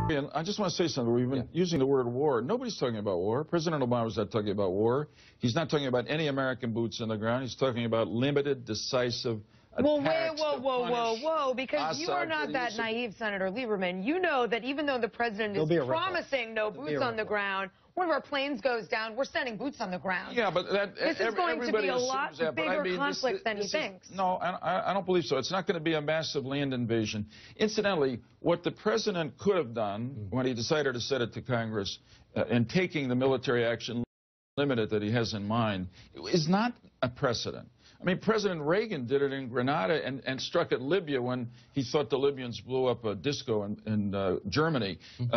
And I just want to say something. We've been using the word war. Nobody's talking about war. President Obama's not talking about war. He's not talking about any American boots on the ground. He's talking about limited, decisive attacks. Whoa, because you are not that naive, Senator Lieberman. You know that even though the president is promising no boots on the ground, one of our planes goes down, we're sending boots on the ground. Yeah, but this is going to be a lot bigger conflict than he thinks. No, I don't believe so. It's not going to be a massive land invasion. Incidentally, what the president could have done when he decided to send it to Congress and taking the military action limited that he has in mind is not a precedent. I mean, President Reagan did it in Grenada and struck at Libya when he thought the Libyans blew up a disco in Germany. You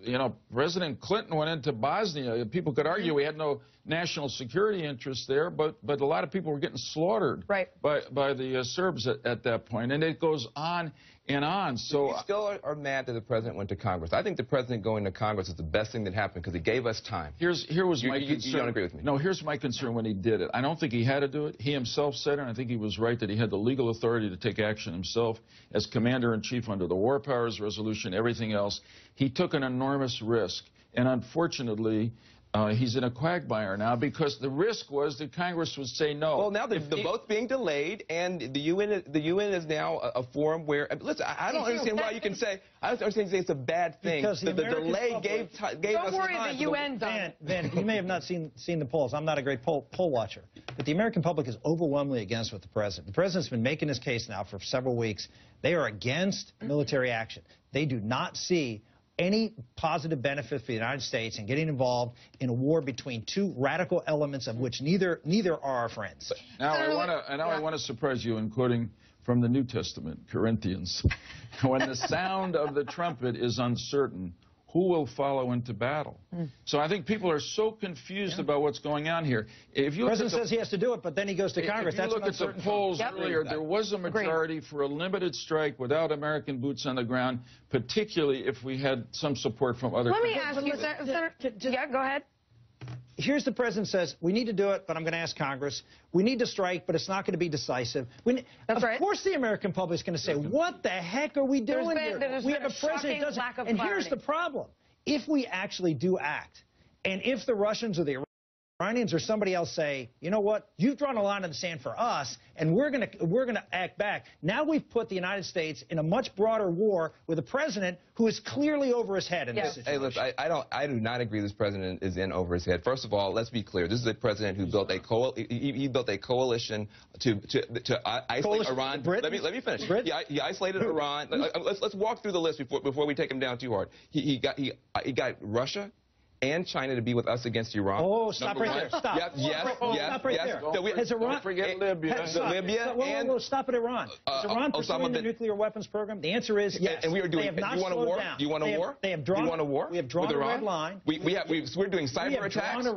know, President Clinton went into Bosnia. People could argue he had no national security interest there, but a lot of people were getting slaughtered by the Serbs at that point. And it goes on and on. So you still are mad that the president went to Congress. I think the president going to Congress is the best thing that happened because it gave us time. Here was my concern. You don't agree with me? No, here's my concern when he did it. I don't think he had to do it. He himself said it, and I think he was right that he had the legal authority to take action himself as commander-in-chief under the War Powers Resolution, everything else. He took an enormous risk, and unfortunately, he's in a quagmire now because the risk was that Congress would say no. Well, now the vote's being delayed, and the UN is now a forum where. Listen, I don't understand why you can say. I don't understand say it's a bad thing. Because the delay gave us time. Don't worry, the UN done. Van, you may have not seen the polls. I'm not a great poll watcher, but the American public is overwhelmingly against what the president. The president's been making his case now for several weeks. They are against military action. They do not see any positive benefit for the United States in getting involved in a war between two radical elements of which neither are our friends. Now I want to surprise you in quoting from the New Testament, Corinthians. When the sound of the trumpet is uncertain, who will follow into battle? So I think people are so confused about what's going on here. If you the president says he has to do it, but then he goes to Congress. If you look at the polls earlier, there was a majority for a limited strike without American boots on the ground, particularly if we had some support from other countries. Let me ask you, Senator. Yeah, go ahead. Here's the president says, we need to do it, but I'm going to ask Congress. We need to strike, but it's not going to be decisive. Of course the American public is going to say, what the heck are we doing here? We have a president who doesn't. And here's the problem. If we actually do act, and if the Russians or the Iranians or somebody else say, you know what, you've drawn a line in the sand for us, and we're gonna act back. Now we've put the United States in a much broader war with a president who is clearly over his head in this situation. Hey, look, I do not agree this president is in over his head. First of all, let's be clear. This is a president who built a coalition to isolate Iran. Let me finish. He isolated Iran. Let's walk through the list before we take him down too hard. He got Russia and China to be with us against Iran. Oh, stop right there. Stop. Stop right there. Has Iran... Don't forget Libya. Stop at Iran. Is Iran pursuing the nuclear weapons program? The answer is yes. And we are doing... They have not do you want a war? down. Do you want a war? They have drawn... Do you want a war? We have drawn a red line. We're doing cyber attacks.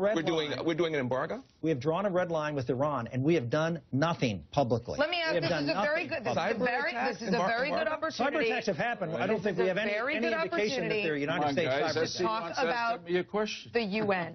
We're doing an embargo. We have drawn a red line with Iran, and we have done nothing publicly. Let me ask, this is a very good opportunity. Cyber attacks have happened. I don't think we have any indication that they're United States cyber attacks. Talk about the UN.